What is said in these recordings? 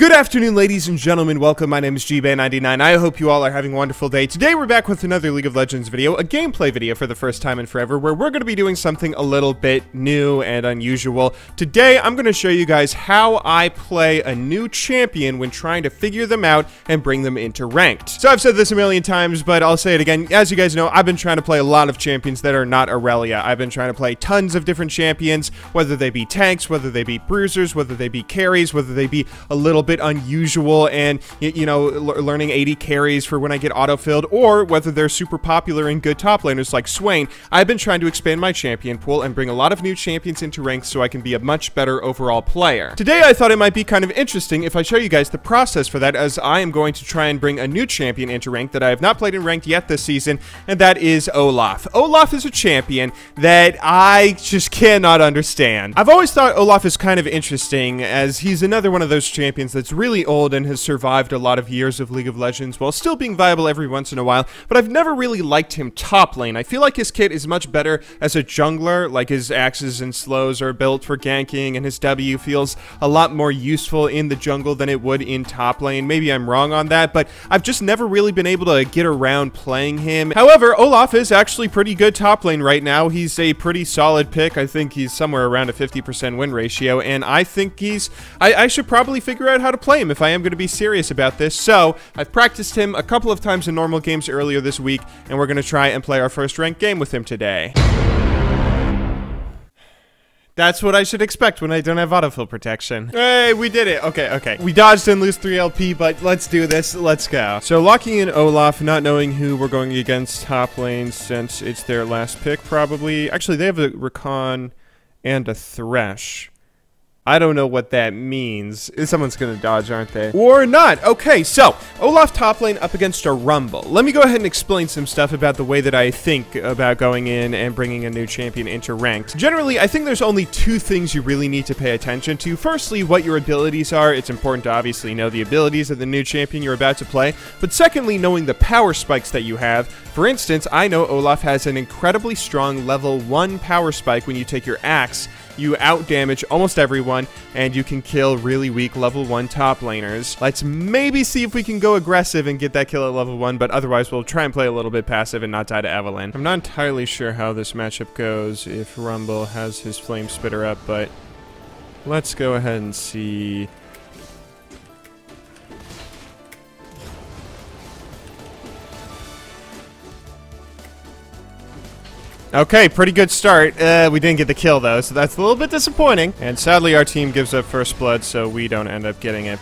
Good afternoon, ladies and gentlemen. Welcome. My name is GBay99. I hope you all are having a wonderful day. Today, we're back with another League of Legends video, a gameplay video for the first time in forever, where we're going to be doing something a little bit new and unusual. Today, I'm going to show you guys how I play a new champion when trying to figure them out and bring them into ranked. So I've said this a million times, but I'll say it again. As you guys know, I've been trying to play a lot of champions that are not Aurelia. I've been trying to play tons of different champions, whether they be tanks, whether they be bruisers, whether they be carries, whether they be a little bit unusual and, you know, learning 80 carries for when I get autofilled, or whether they're super popular and good top laners like Swain. I've been trying to expand my champion pool and bring a lot of new champions into ranks so I can be a much better overall player. Today, I thought it might be kind of interesting if I show you guys the process for that, as I am going to try and bring a new champion into rank that I have not played in ranked yet this season, and that is Olaf. Olaf is a champion that I just cannot understand. I've always thought Olaf is kind of interesting, as he's another one of those champions that's really old and has survived a lot of years of League of Legends while still being viable every once in a while, but I've never really liked him top lane. I feel like his kit is much better as a jungler, like his axes and slows are built for ganking, and his W feels a lot more useful in the jungle than it would in top lane. Maybe I'm wrong on that, but I've just never really been able to get around playing him. However, Olaf is actually pretty good top lane right now. He's a pretty solid pick. I think he's somewhere around a 50% win ratio, and I think I should probably figure out how to play him if I am going to be serious about this. So I've practiced him a couple of times in normal games earlier this week, and we're going to try and play our first ranked game with him today. That's what I should expect when I don't have autofill protection. Hey, we did it. Okay. We dodged and lose 3 LP, but let's do this. Let's go. So locking in Olaf, not knowing who we're going against top lane since it's their last pick, probably. Actually, they have a Rakan and a Thresh. I don't know what that means. Someone's gonna dodge, aren't they? Or not. Okay, so Olaf top lane up against a Rumble. Let me go ahead and explain some stuff about the way that I think about going in and bringing a new champion into ranked. Generally, I think there's only 2 things you really need to pay attention to. Firstly, what your abilities are. It's important to obviously know the abilities of the new champion you're about to play. But secondly, knowing the power spikes that you have. For instance, I know Olaf has an incredibly strong level 1 power spike when you take your axe. You out-damage almost everyone, and you can kill really weak level 1 top laners. Let's maybe see if we can go aggressive and get that kill at level 1, but otherwise we'll try and play a little bit passive and not die to Evelynn. I'm not entirely sure how this matchup goes if Rumble has his Flame Spitter up, but let's go ahead and see. Okay, pretty good start. We didn't get the kill, though, so that's a little bit disappointing. And sadly, our team gives up first blood, so we don't end up getting it.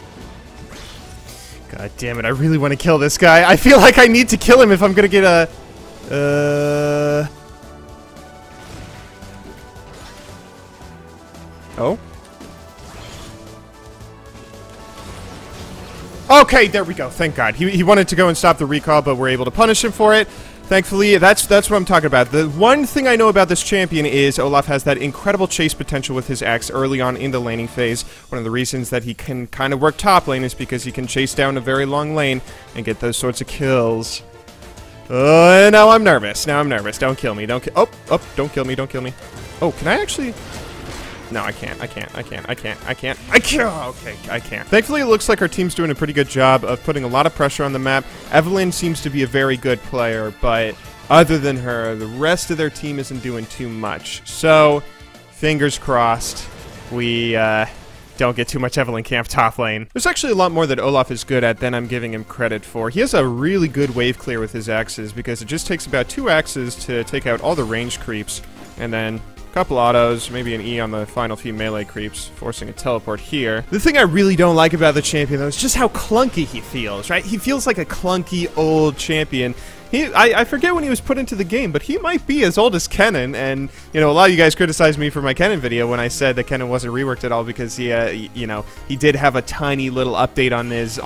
God damn it, I really want to kill this guy. I feel like I need to kill him if I'm gonna get a... Oh? Okay, there we go. Thank God. He wanted to go and stop the recall, but we're able to punish him for it. Thankfully, that's what I'm talking about. The one thing I know about this champion is Olaf has that incredible chase potential with his axe early on in the laning phase. One of the reasons that he can kind of work top lane is because he can chase down a very long lane and get those sorts of kills. Now I'm nervous. Don't kill me. Don't kill me. Don't kill me. Oh, can I actually... No, I can't. Okay, I can't. Thankfully, it looks like our team's doing a pretty good job of putting a lot of pressure on the map. Evelynn seems to be a very good player, but other than her, the rest of their team isn't doing too much. So, fingers crossed, we don't get too much Evelynn camp top lane. There's actually a lot more that Olaf is good at than I'm giving him credit for. He has a really good wave clear with his axes, because it just takes about 2 axes to take out all the range creeps, and then couple autos, maybe an E on the final few melee creeps, forcing a teleport here. The thing I really don't like about the champion, though, is just how clunky he feels, right? He feels like a clunky old champion. I forget when he was put into the game, but he might be as old as Kennen, and, you know, a lot of you guys criticized me for my Kennen video when I said that Kennen wasn't reworked at all because he, you know, he did have a tiny little update on his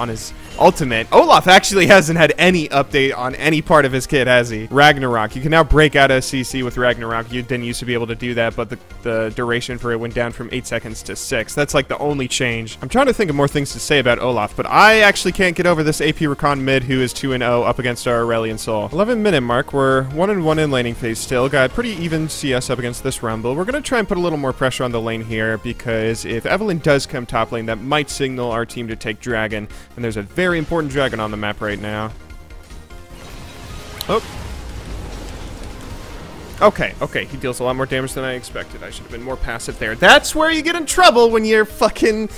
ultimate. Olaf actually hasn't had any update on any part of his kit, has he? Ragnarok. You can now break out a CC with Ragnarok. You didn't used to be able to do that, but the duration for it went down from 8 seconds to 6. That's like the only change. I'm trying to think of more things to say about Olaf, but I actually can't get over this AP Rakan mid who is 2-0 up against our Aurelion Soul. Soul. 11-minute mark. We're 1-1 in laning phase still. Got pretty even CS up against this Rumble. We're going to try and put a little more pressure on the lane here because if Evelyn does come top lane, that might signal our team to take Dragon. And there's a very important Dragon on the map right now. Oh. Okay, okay, he deals a lot more damage than I expected. I should have been more passive there. That's where you get in trouble when you're fucking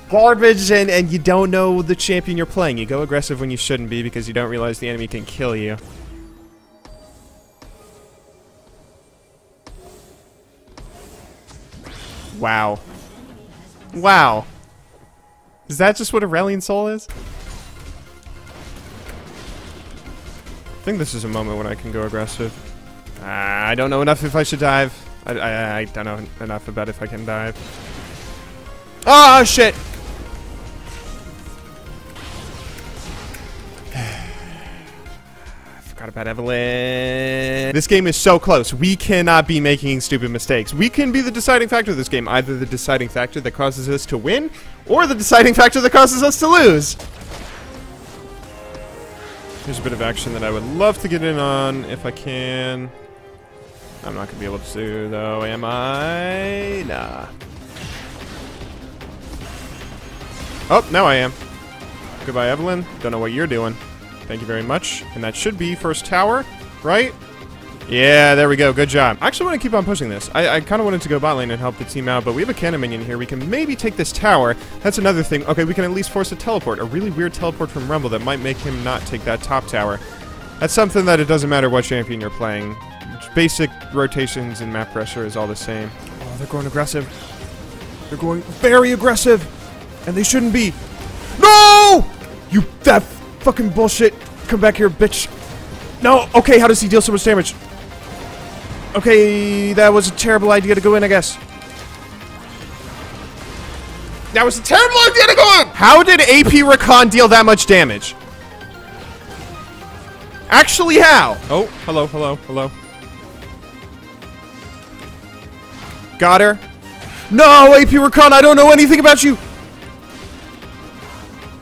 garbage and you don't know the champion you're playing. You go aggressive when you shouldn't be because you don't realize the enemy can kill you. Wow. Wow. Is that just what Aurelion Soul is? I think this is a moment when I can go aggressive. I don't know enough if I should dive. I don't know enough about if I can dive. Oh, shit! I forgot about Evelyn. This game is so close. We cannot be making stupid mistakes. We can be the deciding factor of this game. Either the deciding factor that causes us to win, or the deciding factor that causes us to lose. Here's a bit of action that I would love to get in on if I can. I'm not going to be able to, though, am I? Nah. Oh, now I am. Goodbye, Evelyn. Don't know what you're doing. Thank you very much. And that should be first tower, right? Yeah, there we go. Good job. I actually want to keep on pushing this. I kind of wanted to go bot lane and help the team out, but we have a cannon minion here. We can maybe take this tower. That's another thing. Okay, we can at least force a teleport. A really weird teleport from Rumble that might make him not take that top tower. That's something that it doesn't matter what champion you're playing. Basic rotations and map pressure is all the same. Oh, they're going aggressive. They're going very aggressive. And they shouldn't be. No! You, that fucking bullshit. Come back here, bitch. No, okay, how does he deal so much damage? Okay, that was a terrible idea to go in, I guess. That was a terrible idea to go in! How did AP Rakan deal that much damage? Actually, how? Oh, hello, hello, hello. Got her. No, AP Rakan, I don't know anything about you.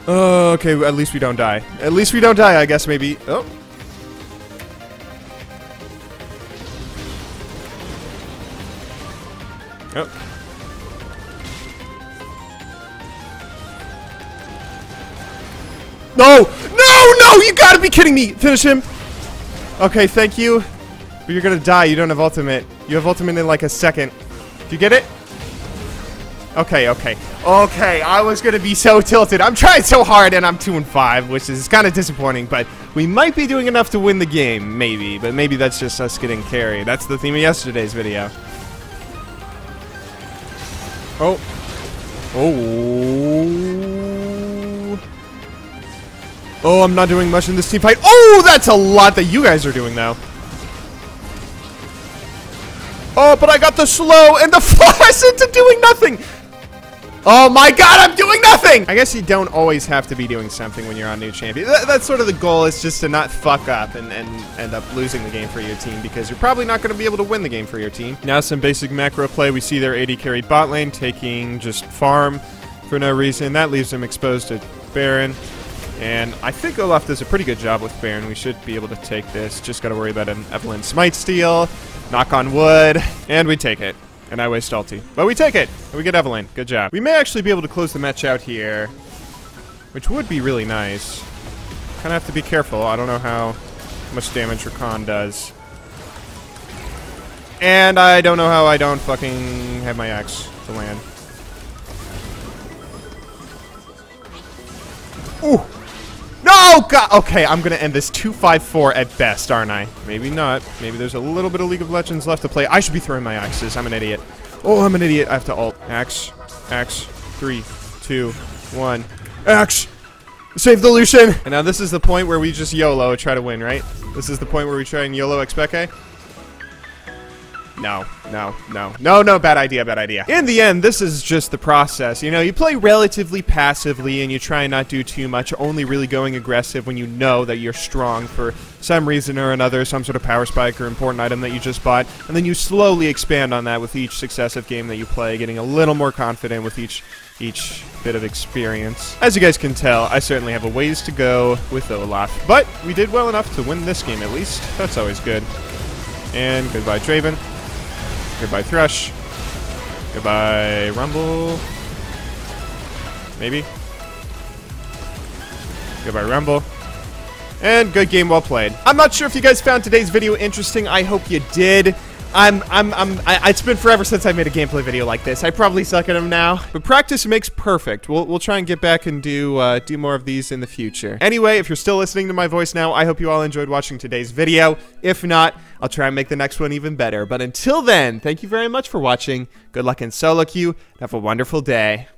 Okay, at least we don't die. At least we don't die, I guess, maybe. Oh. Oh. No! No, no! You gotta be kidding me! Finish him! Okay, thank you. But you're gonna die. You don't have ultimate. You have ultimate in like a second. Do you get it? Okay, okay. Okay, I was gonna be so tilted. I'm trying so hard and I'm 2-5, which is kind of disappointing, but we might be doing enough to win the game, maybe. But maybe that's just us getting carried. That's the theme of yesterday's video. Oh. Oh. Oh, I'm not doing much in this team fight. Oh, that's a lot that you guys are doing, though. Oh, but I got the slow and the flash into doing nothing. Oh my god, I'm doing nothing! I guess you don't always have to be doing something when you're on new champion. That's sort of the goal, is just to not fuck up and end up losing the game for your team, because you're probably not going to be able to win the game for your team. Now some basic macro play. We see their AD carried bot lane, taking just farm for no reason. That leaves him exposed to Baron. And I think Olaf does a pretty good job with Baron. We should be able to take this. Just got to worry about an Evelyn Smite steal. Knock on wood. And we take it. And I waste ulti. But we take it! And we get Evelyn. Good job. We may actually be able to close the match out here, which would be really nice. Kind of have to be careful. I don't know how much damage Rakan does. And I don't know how I don't fucking have my axe to land. Ooh! No! God! Okay, I'm gonna end this 2-5-4 at best, aren't I? Maybe not. Maybe there's a little bit of League of Legends left to play. I should be throwing my axes. I'm an idiot. Oh, I'm an idiot. I have to ult. Axe. Axe. 3, 2, 1. Axe! Save the Lucian! And now this is the point where we just YOLO try to win, right? This is the point where we try and YOLO Expeke? No, no, no. No, no, bad idea, bad idea. In the end, this is just the process. You know, you play relatively passively and you try and not do too much, only really going aggressive when you know that you're strong for some reason or another, some sort of power spike or important item that you just bought, and then you slowly expand on that with each successive game that you play, getting a little more confident with each each bit of experience. As you guys can tell, I certainly have a ways to go with Olaf, but we did well enough to win this game at least. That's always good. And goodbye, Draven. Goodbye, Thrush. Goodbye, Rumble. Maybe. Goodbye, Rumble. And good game, well played. I'm not sure if you guys found today's video interesting. I hope you did. It's been forever since I made a gameplay video like this. I probably suck at them now, but practice makes perfect. We'll try and get back and do more of these in the future. Anyway, if you're still listening to my voice now, I hope you all enjoyed watching today's video. If not, I'll try and make the next one even better. But until then, thank you very much for watching. Good luck in solo queue. Have a wonderful day.